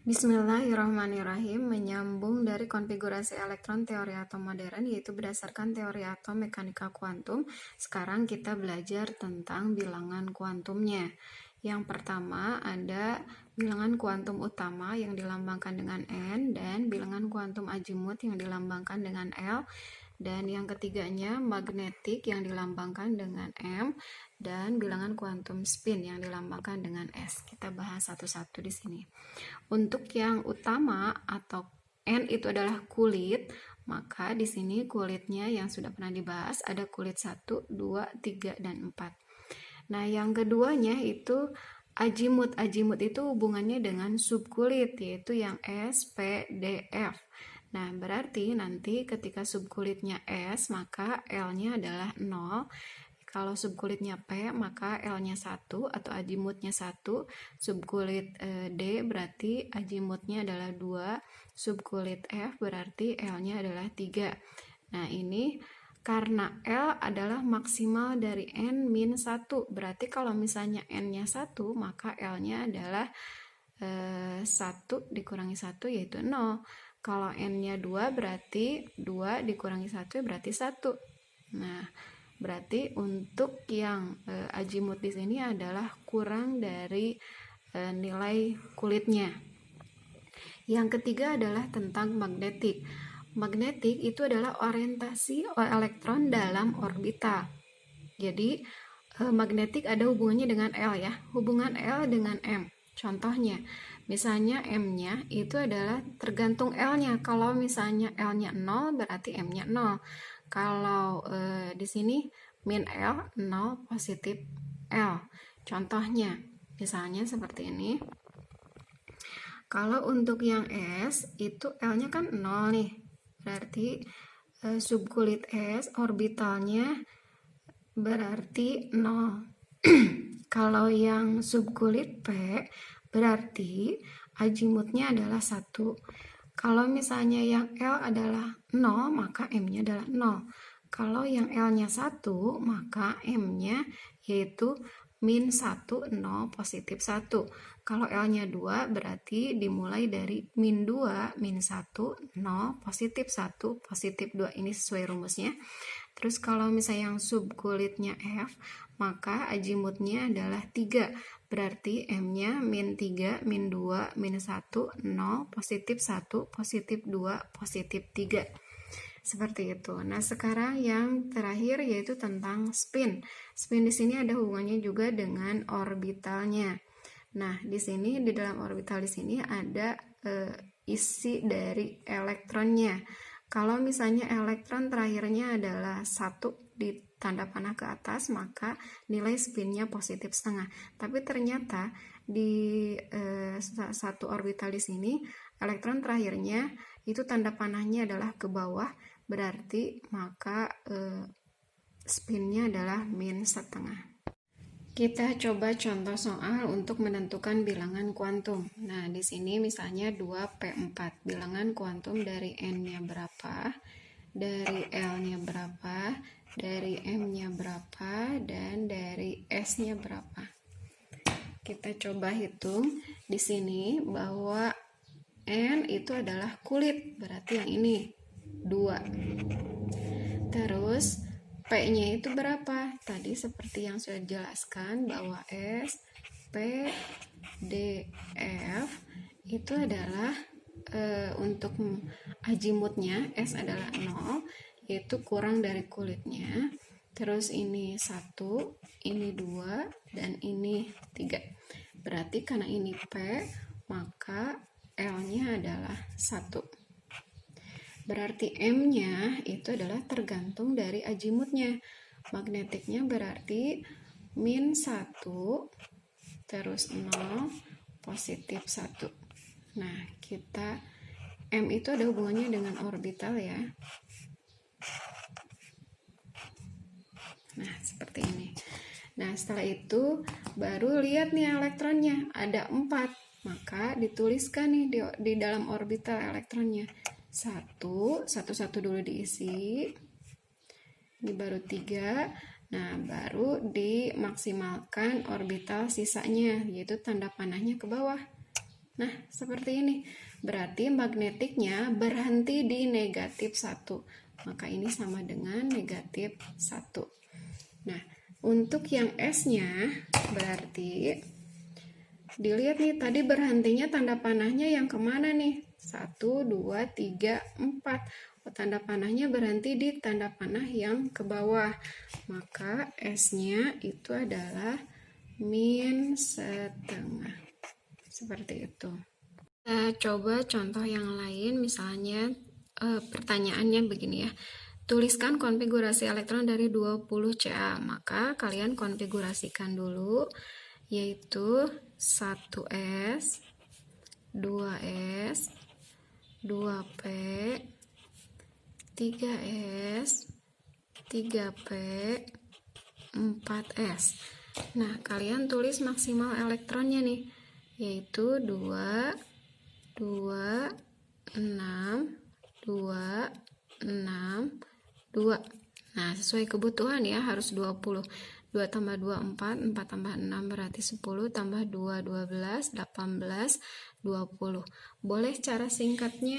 Bismillahirrahmanirrahim. Menyambung dari konfigurasi elektron teori atom modern, yaitu berdasarkan teori atom mekanika kuantum. Sekarang kita belajar tentang bilangan kuantumnya. Yang pertama ada bilangan kuantum utama yang dilambangkan dengan N, dan bilangan kuantum azimut yang dilambangkan dengan L. Dan yang ketiganya magnetik yang dilambangkan dengan M, dan bilangan kuantum spin yang dilambangkan dengan S. Kita bahas satu-satu di sini. Untuk yang utama atau N itu adalah kulit, maka di sini kulitnya yang sudah pernah dibahas ada kulit 1, 2, 3, dan 4. Nah, yang keduanya itu azimut. Azimut itu hubungannya dengan subkulit, yaitu yang S, P, D, F. Nah, berarti nanti ketika subkulitnya S, maka L-nya adalah 0. Kalau subkulitnya P, maka L-nya 1 atau azimutnya 1. Subkulit D berarti azimutnya adalah 2. Subkulit F berarti L-nya adalah 3. Nah, ini karena L adalah maksimal dari N-1. Berarti kalau misalnya N-nya 1, maka L-nya adalah 1 dikurangi 1 yaitu 0. Kalau N-nya 2 berarti 2 dikurangi 1 berarti 1. Nah, berarti untuk yang azimut di sini adalah kurang dari nilai kulitnya. Yang ketiga adalah tentang magnetik. Magnetik itu adalah orientasi elektron dalam orbital. Jadi magnetik ada hubungannya dengan L ya, hubungan L dengan M. Contohnya, misalnya M-nya itu adalah tergantung L-nya. Kalau misalnya L-nya 0 berarti M-nya 0. Kalau di sini min L, 0 positif L. Contohnya, misalnya seperti ini. Kalau untuk yang S, itu L-nya kan 0 nih. Berarti subkulit S orbitalnya berarti 0. Kalau yang subkulit P berarti azimutnya adalah 1. Kalau misalnya yang L adalah 0, maka M-nya adalah 0. Kalau yang L-nya 1, maka M-nya yaitu min 1, 0, positif 1. Kalau L-nya 2, berarti dimulai dari min 2, min 1, 0, positif 1, positif 2. Ini sesuai rumusnya. Terus kalau misalnya yang subkulitnya F, maka azimutnya adalah 3. Berarti M-nya min 3, min 2, min 1, 0, positif 1, positif 2, positif 3. Seperti itu. Nah, sekarang yang terakhir yaitu tentang spin. Spin di sini ada hubungannya juga dengan orbitalnya. Nah, di sini di dalam orbital di sini ada isi dari elektronnya. Kalau misalnya elektron terakhirnya adalah 1 di tanda panah ke atas, maka nilai spinnya positif setengah. Tapi ternyata di satu orbital di sini elektron terakhirnya itu tanda panahnya adalah ke bawah, berarti maka spinnya adalah min setengah. Kita coba contoh soal untuk menentukan bilangan kuantum. Nah, di sini misalnya 2P4. Bilangan kuantum dari N-nya berapa, dari L-nya berapa, dari M-nya berapa, dan dari S-nya berapa. Kita coba hitung di sini bahwa N itu adalah kulit, berarti yang ini 2. Terus P-nya itu berapa? Tadi seperti yang sudah dijelaskan bahwa S, P, D, F itu adalah untuk azimutnya S adalah 0, yaitu kurang dari kulitnya. Terus ini 1, ini 2, dan ini 3. Berarti karena ini P, maka L-nya adalah 1. Berarti M-nya itu adalah tergantung dari azimutnya. Magnetiknya berarti min 1, terus 0, positif 1. Nah, kita M itu ada hubungannya dengan orbital ya. Nah, seperti ini. Nah, setelah itu baru lihat nih elektronnya. Ada 4. Maka dituliskan nih di dalam orbital elektronnya. 1 dulu diisi. Ini baru 3. Nah, baru dimaksimalkan orbital sisanya, yaitu tanda panahnya ke bawah. Nah, seperti ini. Berarti magnetiknya berhenti di negatif 1. Maka ini sama dengan negatif 1. Nah, untuk yang S-nya berarti dilihat nih, tadi berhentinya tanda panahnya yang kemana nih? 1, 2, 3, 4. Tanda panahnya berhenti di tanda panah yang ke bawah. Maka S-nya itu adalah min setengah. Seperti itu. Kita coba contoh yang lain, misalnya pertanyaannya begini ya. Tuliskan konfigurasi elektron dari 20 Ca. Maka kalian konfigurasikan dulu, yaitu 1S, 2S, 2P, 3S, 3P, 4S. Nah, kalian tulis maksimal elektronnya nih, yaitu 2, 2, 6, 2, 6, 2. Nah, sesuai kebutuhan ya, harus 20. 2 tambah 2, 4, 4 tambah 6 berarti 10, tambah 2, 12, 18, 20. Boleh cara singkatnya?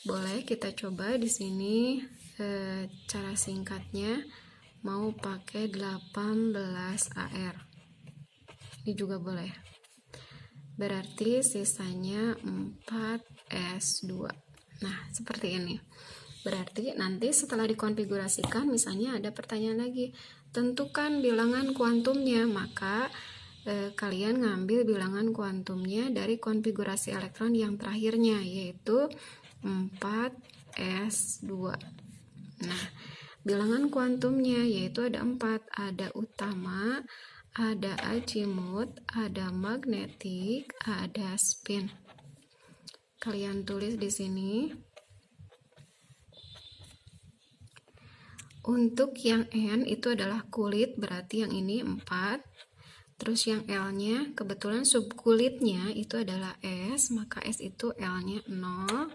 Boleh, kita coba di sini cara singkatnya mau pakai 18 AR. Ini juga boleh. Berarti sisanya 4S2. Nah, seperti ini. Berarti nanti setelah dikonfigurasikan, misalnya ada pertanyaan lagi, tentukan bilangan kuantumnya, maka kalian ngambil bilangan kuantumnya dari konfigurasi elektron yang terakhirnya, yaitu 4S2. Nah, bilangan kuantumnya yaitu ada 4, ada utama, ada azimut, ada magnetik, ada spin. Kalian tulis di sini. Untuk yang N itu adalah kulit, berarti yang ini 4. Terus yang L-nya, kebetulan subkulitnya itu adalah S, maka S itu L-nya 0.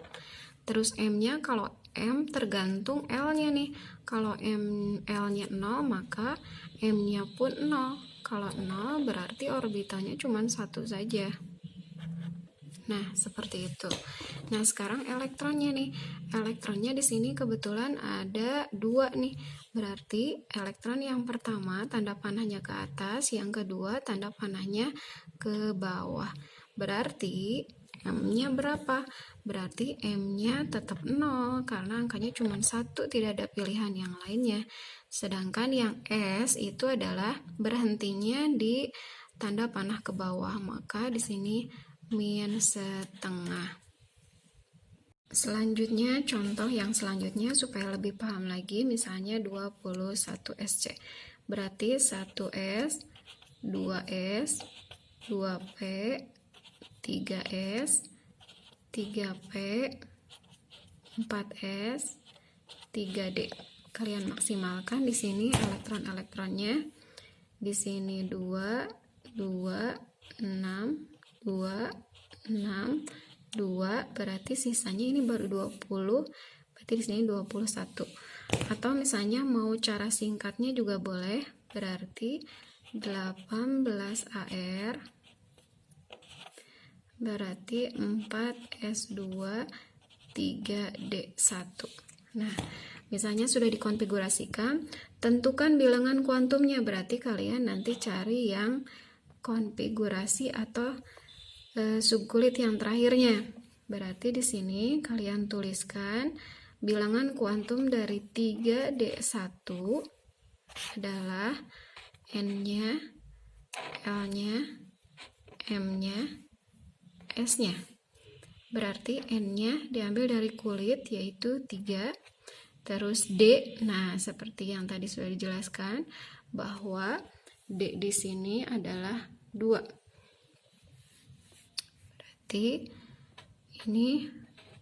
Terus M-nya, kalau M tergantung L-nya nih. Kalau L-nya 0, maka M-nya pun 0. Kalau 0 berarti orbitalnya cuma 1 saja. Nah, seperti itu. Nah, sekarang elektronnya nih. Elektronnya di sini kebetulan ada 2 nih. Berarti elektron yang pertama tanda panahnya ke atas, yang kedua tanda panahnya ke bawah. Berarti M-nya berapa? Berarti M-nya tetap 0 karena angkanya cuma 1, tidak ada pilihan yang lainnya. Sedangkan yang S itu adalah berhentinya di tanda panah ke bawah, maka di sini min setengah. Selanjutnya, contoh yang selanjutnya supaya lebih paham lagi, misalnya 21 SC. Berarti 1S, 2S, 2P, 3S, 3P, 4S, 3D. Kalian maksimalkan di sini elektron-elektronnya. Di sini 2, 2, 6, 2, 6, 2, berarti sisanya ini baru 20, berarti di sini 21. Atau misalnya mau cara singkatnya juga boleh, berarti 18 AR berarti 4S2 3D1. Nah, misalnya sudah dikonfigurasikan, tentukan bilangan kuantumnya, berarti kalian nanti cari yang konfigurasi atau subkulit yang terakhirnya. Berarti di sini kalian tuliskan bilangan kuantum dari 3D1 adalah N-nya, L-nya, M-nya, S-nya. Berarti N-nya diambil dari kulit yaitu 3. Terus D, nah seperti yang tadi sudah dijelaskan bahwa D di sini adalah 2. Ini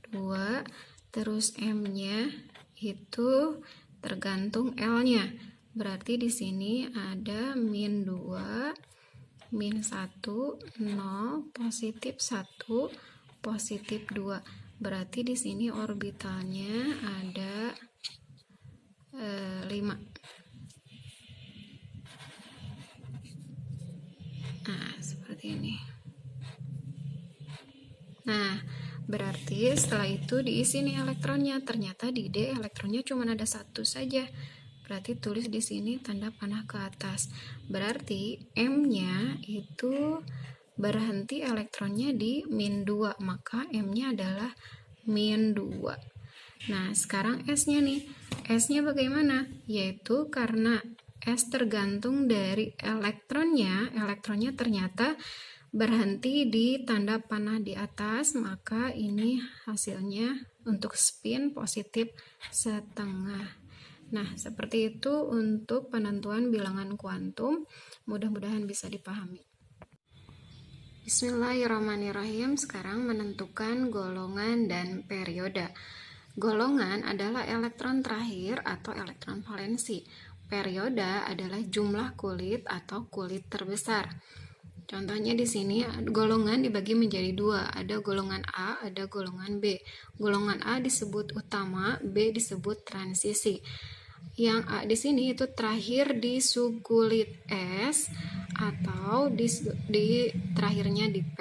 2, terus M-nya itu tergantung L-nya. Berarti di sini ada min 2, min 1, 0, positif 1, positif 2. Berarti di sini orbitalnya ada 5. Nah, seperti ini. Nah, berarti setelah itu diisi nih elektronnya. Ternyata di D elektronnya cuma ada satu saja. Berarti tulis di sini tanda panah ke atas. Berarti M-nya itu berhenti elektronnya di -2, maka M-nya adalah -2. Nah, sekarang S-nya nih. S-nya bagaimana? Yaitu karena S tergantung dari elektronnya ternyata berhenti di tanda panah di atas, maka ini hasilnya untuk spin positif setengah. Nah, seperti itu untuk penentuan bilangan kuantum. Mudah-mudahan bisa dipahami. Bismillahirrahmanirrahim. Sekarang menentukan golongan dan periode. Golongan adalah elektron terakhir atau elektron valensi. Periode adalah jumlah kulit atau kulit terbesar. Contohnya di sini golongan dibagi menjadi dua, ada golongan A, ada golongan B. Golongan A disebut utama, B disebut transisi. Yang A di sini itu terakhir di subkulit S atau di terakhirnya di P.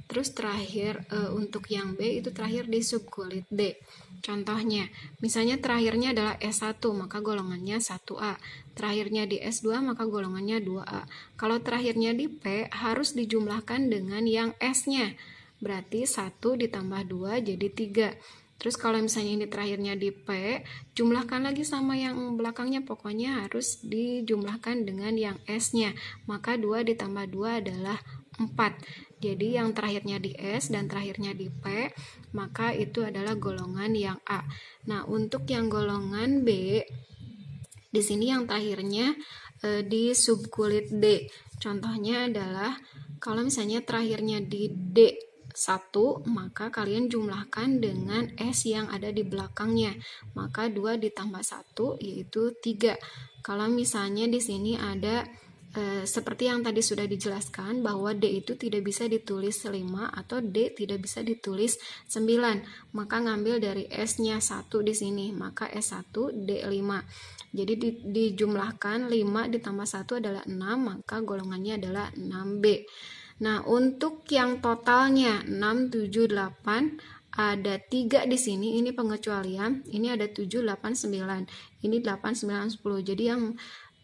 Terus terakhir untuk yang B itu terakhir di subkulit D. Contohnya, misalnya terakhirnya adalah S1, maka golongannya 1A. Terakhirnya di S2, maka golongannya 2A. Kalau terakhirnya di P, harus dijumlahkan dengan yang S-nya. Berarti 1 ditambah 2 jadi 3. Terus kalau misalnya ini terakhirnya di P, jumlahkan lagi sama yang belakangnya, pokoknya harus dijumlahkan dengan yang S-nya. Maka 2 ditambah 2 adalah 4. Jadi yang terakhirnya di S dan terakhirnya di P, maka itu adalah golongan yang A. Nah, untuk yang golongan B, di sini yang terakhirnya di subkulit D. Contohnya adalah kalau misalnya terakhirnya di D1, maka kalian jumlahkan dengan S yang ada di belakangnya. Maka 2 ditambah 1 yaitu 3. Kalau misalnya di sini ada seperti yang tadi sudah dijelaskan bahwa D itu tidak bisa ditulis 5 atau D tidak bisa ditulis 9, maka ngambil dari S-nya 1 di sini, maka S1 D5. Jadi dijumlahkan 5 ditambah 1 adalah 6, maka golongannya adalah 6B. Nah, untuk yang totalnya 6, 7, 8 ada 3 di sini, ini pengecualian. Ini ada 7, 8, 9. Ini 8, 9, 10. Jadi yang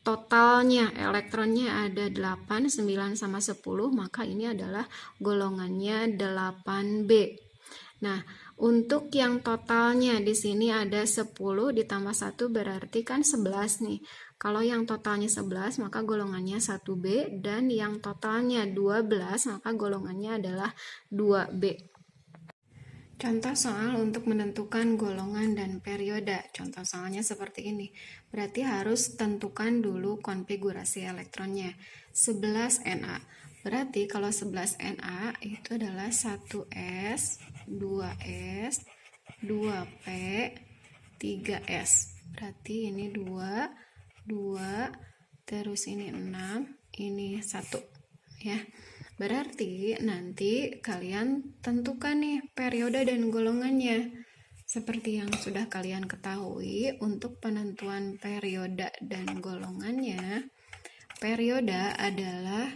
totalnya elektronnya ada 8, 9 sama 10, maka ini adalah golongannya 8B. Nah, untuk yang totalnya di sini ada 10 ditambah 1 berarti kan 11 nih. Kalau yang totalnya 11 maka golongannya 1B, dan yang totalnya 12 maka golongannya adalah 2B. Contoh soal untuk menentukan golongan dan periode. Contoh soalnya seperti ini. Berarti harus tentukan dulu konfigurasi elektronnya. 11 Na. Berarti kalau 11 Na itu adalah 1S, 2S, 2P, 3S. Berarti ini 2, 2, terus ini 6, ini 1. Ya. Berarti nanti kalian tentukan nih periode dan golongannya. Seperti yang sudah kalian ketahui, untuk penentuan periode dan golongannya, periode adalah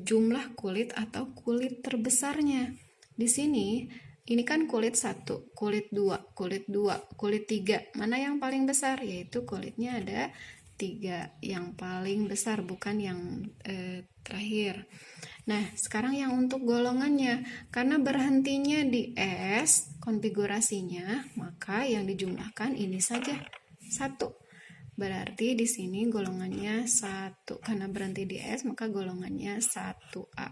jumlah kulit atau kulit terbesarnya. Di sini, ini kan kulit 1, kulit 2, kulit 2, kulit 3. Mana yang paling besar? Yaitu kulitnya ada 3, yang paling besar, bukan yang terakhir. Nah, sekarang yang untuk golongannya, karena berhentinya di S konfigurasinya, maka yang dijumlahkan ini saja, 1. Berarti di sini golongannya 1. Karena berhenti di S, maka golongannya 1A.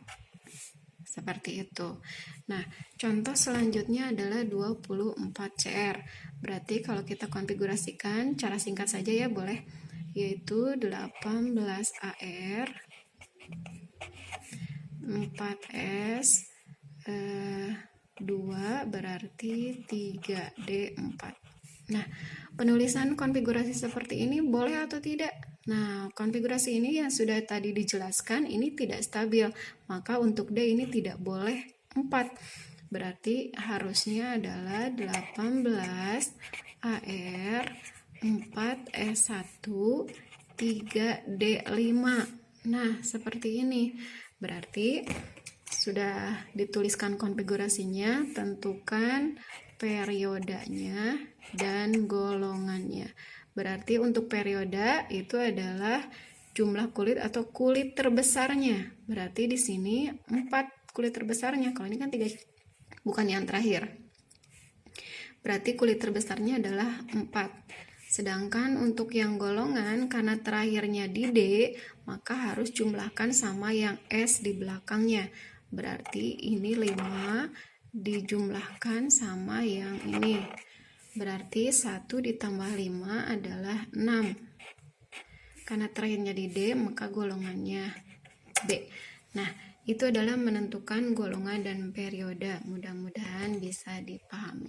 Seperti itu. Nah, contoh selanjutnya adalah 24 CR. Berarti kalau kita konfigurasikan, cara singkat saja ya, boleh, yaitu 18 AR, 4S, 2 berarti 3D4. Nah, penulisan konfigurasi seperti ini boleh atau tidak? Nah, konfigurasi ini yang sudah tadi dijelaskan ini tidak stabil, maka untuk D ini tidak boleh 4. Berarti harusnya adalah 18 AR, 4S1, 3D5. Nah, seperti ini. Berarti Sudah dituliskan konfigurasinya, tentukan periodanya dan golongannya. Berarti untuk perioda itu adalah jumlah kulit atau kulit terbesarnya. Berarti di sini 4 kulit terbesarnya. Kalau ini kan 3, bukan yang terakhir. Berarti kulit terbesarnya adalah 4. Sedangkan untuk yang golongan, karena terakhirnya di D, maka harus jumlahkan sama yang S di belakangnya. Berarti ini 5 dijumlahkan sama yang ini. Berarti 1 ditambah 5 adalah 6. Karena terakhirnya di D, maka golongannya B. Nah, itu adalah menentukan golongan dan perioda. Mudah-mudahan bisa dipahami.